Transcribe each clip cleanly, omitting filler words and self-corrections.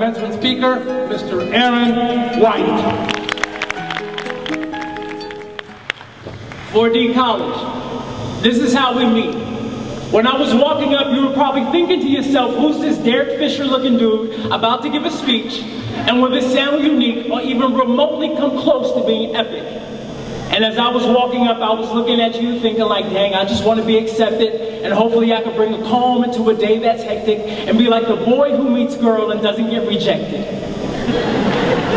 commencement speaker, Mr. Aaron White. 4D College, this is how we meet. When I was walking up, you were probably thinking to yourself, who's this Derek Fisher looking dude about to give a speech, and will this sound unique or even remotely come close to being epic? And as I was walking up, I was looking at you thinking like, dang, I just want to be accepted, and hopefully I could bring a calm into a day that's hectic and be like the boy who meets girl and doesn't get rejected.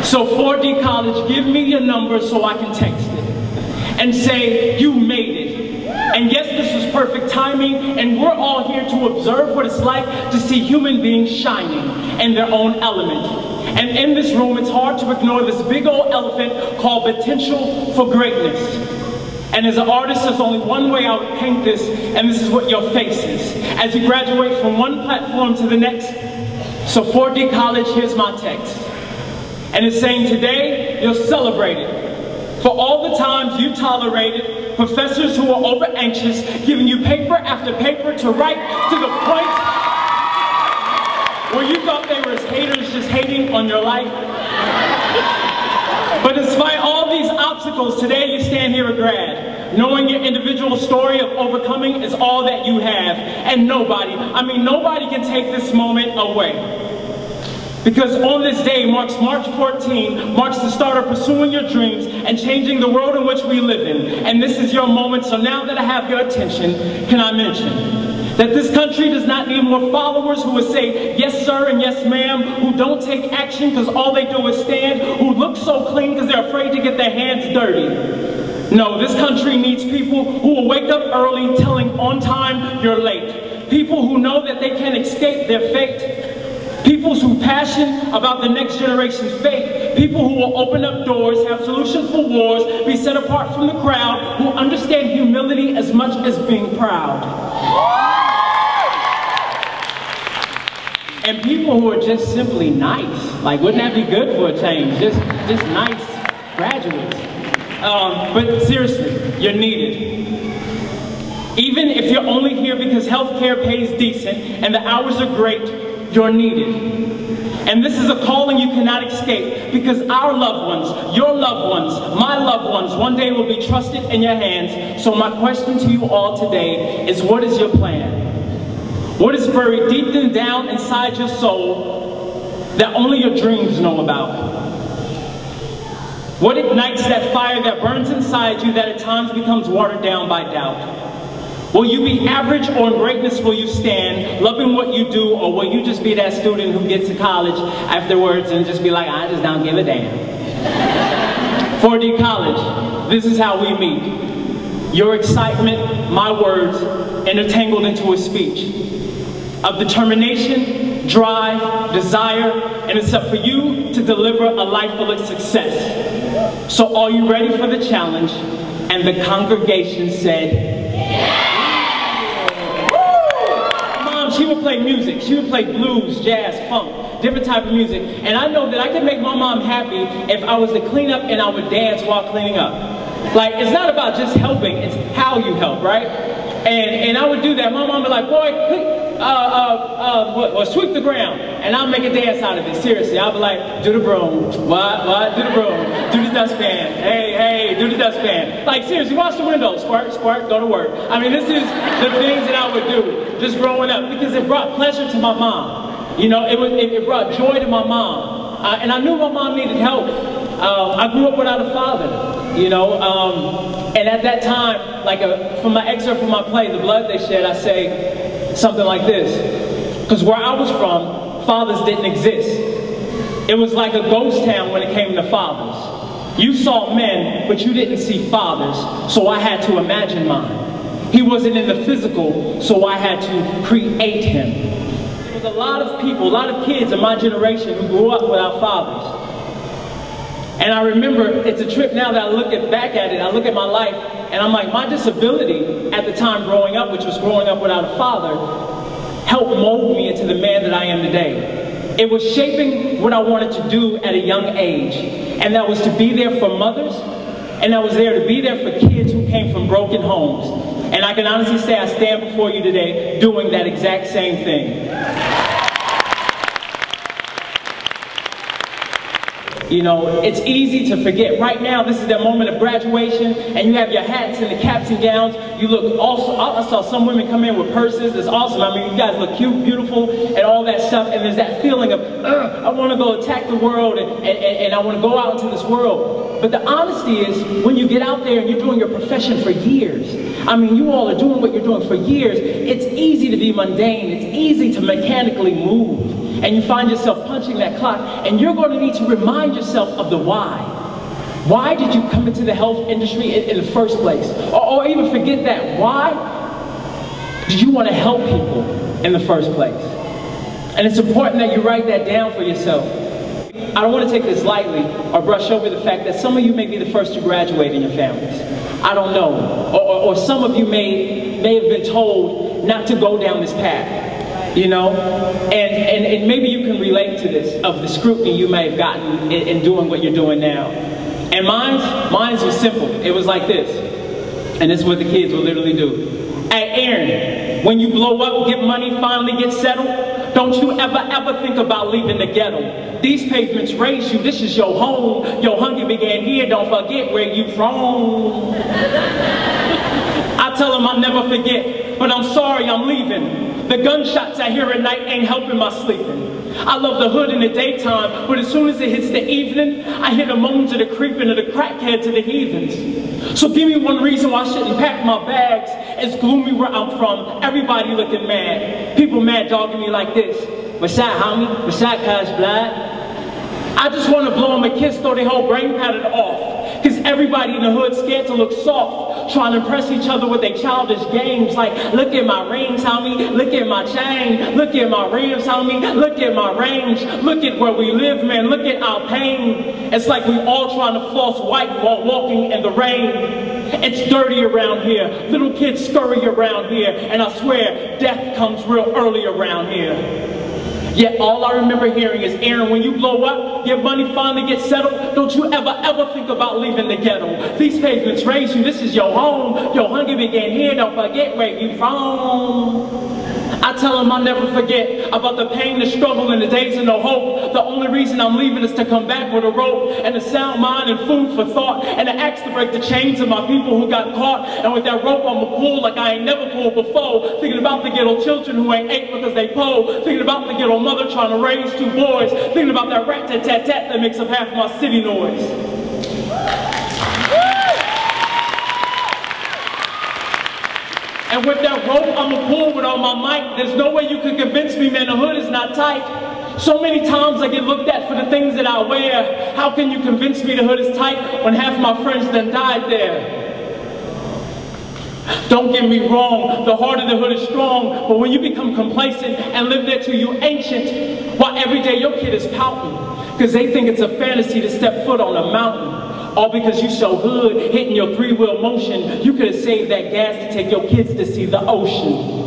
So 4D College, give me your number so I can text it and say, you made it. And yes, this was perfect timing, and we're all here to observe what it's like to see human beings shining in their own element. And in this room, it's hard to ignore this big old elephant called potential for greatness. And as an artist, there's only one way I would paint this, and this is what your face is as you graduate from one platform to the next. So 4D College, here's my text. And it's saying today, you're celebrated for all the times you tolerated professors who are over anxious, giving you paper after paper to write to the point where you thought they were as haters just hating on your life. But despite all these obstacles, today you stand here a grad, knowing your individual story of overcoming is all that you have, and nobody can take this moment away. Because on this day March 14, marks the start of pursuing your dreams and changing the world in which we live in. And this is your moment, so now that I have your attention, can I mention that this country does not need more followers who would say yes sir and yes ma'am, who don't take action because all they do is stand, who look so clean because they're afraid to get their hands dirty. No, this country needs people who will wake up early telling on time you're late. People who know that they can escape their fate. People who are passionate about the next generation's faith. People who will open up doors, have solutions for wars, be set apart from the crowd, who understand humility as much as being proud. And people who are just simply nice. Like, wouldn't that be good for a change? Just nice graduates. But seriously, you're needed. Even if you're only here because healthcare pays decent and the hours are great, you're needed. And this is a calling you cannot escape, because our loved ones, your loved ones, my loved ones, one day will be trusted in your hands. So my question to you all today is, what is your plan? What is buried deep down inside your soul that only your dreams know about? What ignites that fire that burns inside you that at times becomes watered down by doubt? Will you be average, or in greatness will you stand, loving what you do, or will you just be that student who gets to college afterwards and just be like, I just don't give a damn? 4D College, this is how we meet. Your excitement, my words, intertangled into a speech of determination, drive, desire, and it's up for you to deliver a life full of success. So are you ready for the challenge? And the congregation said, yeah! She would play music. She would play blues, jazz, funk, different type of music. And I know that I could make my mom happy if I was to clean up and I would dance while cleaning up. Like, it's not about just helping, it's how you help, right? And I would do that. My mom would be like, boy, sweep the ground. And I'll make a dance out of it, seriously. I'll be like, do the broom. What? Do the broom. Do the dustpan. Hey, do the dustpan. Like, seriously, wash the window. Squirt, go to work. I mean, this is the things that I would do just growing up, because it brought pleasure to my mom. You know, it brought joy to my mom. And I knew my mom needed help. I grew up without a father, you know. And at that time, like from my excerpt from my play, The Blood They Shed, I say something like this. Because where I was from, fathers didn't exist. It was like a ghost town when it came to fathers. You saw men, but you didn't see fathers, so I had to imagine mine. He wasn't in the physical, so I had to create him. There was a lot of people, a lot of kids in my generation who grew up without fathers. And I remember, it's a trip now that I look back at it, I look at my life, and I'm like, my disability at the time growing up, which was growing up without a father, helped mold me into the man that I am today. It was shaping what I wanted to do at a young age. And that was to be there for mothers, and I was there to be there for kids who came from broken homes. And I can honestly say I stand before you today doing that exact same thing. You know, it's easy to forget. Right now, this is the moment of graduation, and you have your hats and the caps and gowns. You look awesome. I saw some women come in with purses. It's awesome. I mean, you guys look cute, beautiful, and all that stuff. And there's that feeling of, I want to go attack the world, and I want to go out into this world. But the honesty is, when you get out there and you're doing your profession for years, I mean, you all are doing what you're doing for years, it's easy to be mundane. It's easy to mechanically move. And you find yourself punching that clock, and you're going to need to remind yourself of the why. Why did you come into the health industry in the first place? Or even forget that. Why did you want to help people in the first place? And it's important that you write that down for yourself. I don't want to take this lightly or brush over the fact that some of you may be the first to graduate in your families. I don't know. Or some of you may have been told not to go down this path. You know, and maybe you can relate to this, of the scrutiny you may have gotten in doing what you're doing now. And mine's was simple. It was like this, and this is what the kids will literally do. Hey, Aaron, when you blow up, get money, finally get settled, don't you ever think about leaving the ghetto. These pavements raised you, this is your home. Your hunger began here, don't forget where you from. I tell them I'll never forget, but I'm sorry, I'm leaving. The gunshots I hear at night ain't helping my sleeping. I love the hood in the daytime, but as soon as it hits the evening, I hear the moans of the creeping of the crackheads and the heathens. So give me one reason why I shouldn't pack my bags. It's gloomy where I'm from, everybody looking mad. People mad dogging me like this. What's that, homie? What's that, cuz blood? I just want to blow them a kiss, throw their whole brain pattern off. Because everybody in the hood scared to look soft, trying to impress each other with their childish games like, look at my rings, homie, look at my chain, look at my rims, homie, look at my range, look at where we live, man, look at our pain. It's like we all trying to floss white while walking in the rain. It's dirty around here, little kids scurry around here, and I swear, death comes real early around here. Yet all I remember hearing is, Aaron, when you blow up, your money finally gets settled, don't you ever think about leaving the ghetto. These pavements raised you, this is your home. Your hunger began here, don't forget where you from. I tell them I'll never forget about the pain, the struggle, and the days of no hope. The only reason I'm leaving is to come back with a rope and a sound mind and food for thought, and an axe to break the chains of my people who got caught. And with that rope I'ma pull like I ain't never pulled before, thinking about the ghetto children who ain't ate because they po, thinking about the ghetto mother trying to raise two boys, thinking about that rat-tat-tat-tat that makes up half of my city noise. And with that rope I'ma pull with all my might, there's no way you can convince me, man, the hood is not tight. So many times I get looked at for the things that I wear. How can you convince me the hood is tight when half my friends done died there? Don't get me wrong, the heart of the hood is strong, but when you become complacent and live there till you ancient, while every day your kid is pouting, because they think it's a fantasy to step foot on a mountain. All because you so hood, hitting your three-wheel motion, you could have saved that gas to take your kids to see the ocean.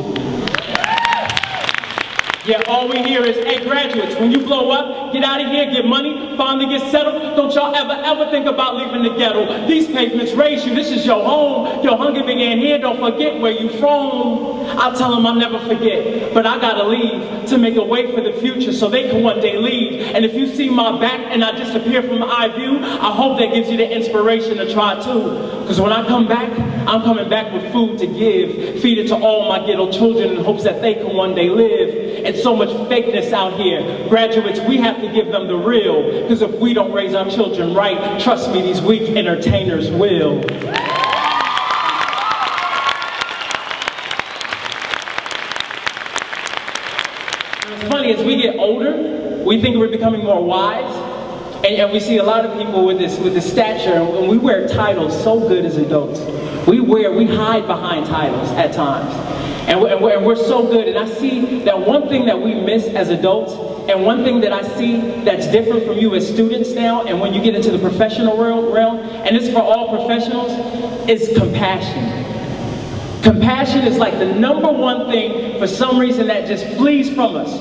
Yeah, all we hear is, hey graduates, when you blow up, get out of here, get money, finally get settled, don't y'all ever think about leaving the ghetto. These pavements raised you, this is your home. Your hunger began here, don't forget where you from. I'll tell them I'll never forget, but I gotta leave to make a way for the future so they can one day leave. And if you see my back and I disappear from the eye view, I hope that gives you the inspiration to try too. Because when I come back, I'm coming back with food to give, feed it to all my ghetto children in hopes that they can one day live. It's so much fakeness out here. Graduates, we have to give them the real, because if we don't raise our children right, trust me, these weak entertainers will. It's funny, as we get older, we think we're becoming more wise, and we see a lot of people with this stature, and we wear titles so good as adults. We hide behind titles at times. And we're so good, and I see that one thing that we miss as adults, and one thing that I see that's different from you as students now, and when you get into the professional realm, and it's for all professionals, is compassion. Compassion is like the #1 thing for some reason that just flees from us.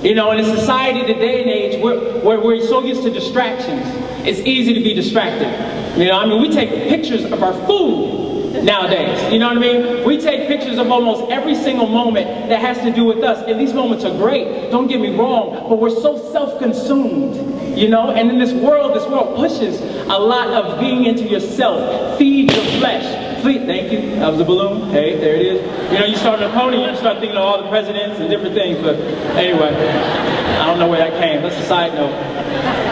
You know, in a society today and age where we're so used to distractions, it's easy to be distracted. You know, I mean, we take pictures of our food. nowadays. You know what I mean? We take pictures of almost every single moment that has to do with us. And these moments are great, don't get me wrong, but we're so self-consumed, you know? And in this world pushes a lot of being into yourself. Feed your flesh. Thank you. That was a balloon. Hey, there it is. You know, you start on a pony, you start thinking of all the presidents and different things, but anyway, I don't know where that came. That's a side note.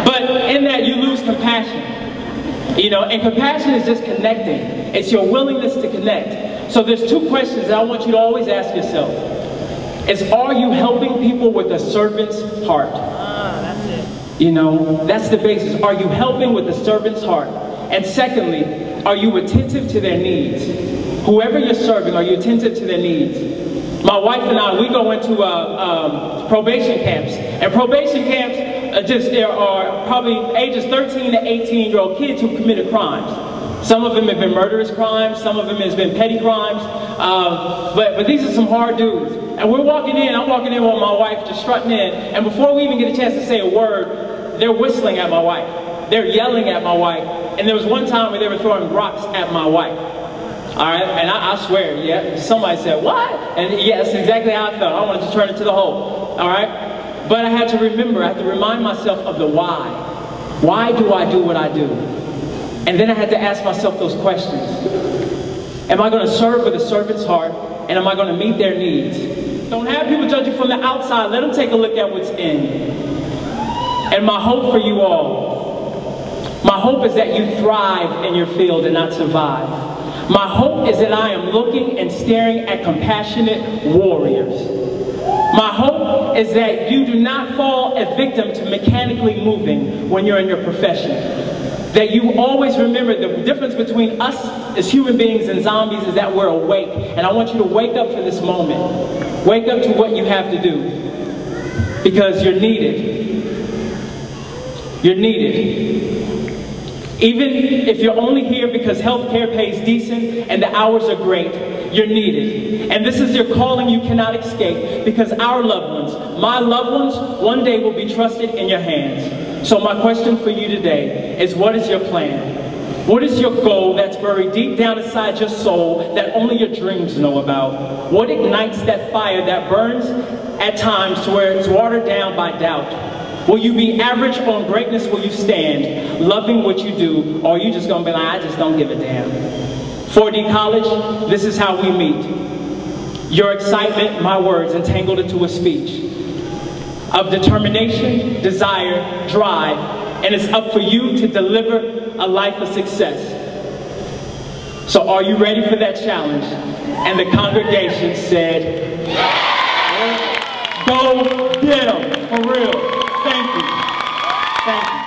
But in that, you lose compassion. You know, and compassion is just connecting. It's your willingness to connect. So there's two questions that I want you to always ask yourself. Is, are you helping people with a servant's heart? That's it. You know, that's the basis. Are you helping with a servant's heart? And secondly, are you attentive to their needs? Whoever you're serving, are you attentive to their needs? My wife and I, we go into probation camps. And probation camps, there are probably ages 13 to 18-year-old kids who've committed crimes. Some of them have been murderous crimes, some of them has been petty crimes, but these are some hard dudes. And we're walking in, I'm walking in with my wife, just strutting in, and before we even get a chance to say a word, they're whistling at my wife. They're yelling at my wife. And there was one time where they were throwing rocks at my wife. All right, and I swear, yeah, somebody said, what? And yeah, that's exactly how I felt. I wanted to turn it to the hole, all right? But I had to remember, I had to remind myself of the why. Why do I do what I do? And then I had to ask myself those questions. Am I going to serve with a servant's heart? And am I going to meet their needs? Don't have people judge you from the outside. Let them take a look at what's in. And my hope for you all, my hope is that you thrive in your field and not survive. My hope is that I am looking and staring at compassionate warriors. My hope is that you do not fall a victim to mechanically moving when you're in your profession. That you always remember the difference between us as human beings and zombies is that we're awake. And I want you to wake up for this moment. Wake up to what you have to do. Because you're needed. You're needed. Even if you're only here because healthcare pays decent and the hours are great, you're needed. And this is your calling you cannot escape, because our loved ones, my loved ones, one day will be trusted in your hands. So my question for you today is, what is your plan? What is your goal that's buried deep down inside your soul that only your dreams know about? What ignites that fire that burns at times to where it's watered down by doubt? Will you be average on greatness? Will you stand loving what you do? Or are you just going to be like, I just don't give a damn? 4D College, this is how we meet. Your excitement, my words, entangled into a speech of determination, desire, drive, and it's up for you to deliver a life of success. So are you ready for that challenge? And the congregation said, go get 'em, for real. Thank you. Thank you.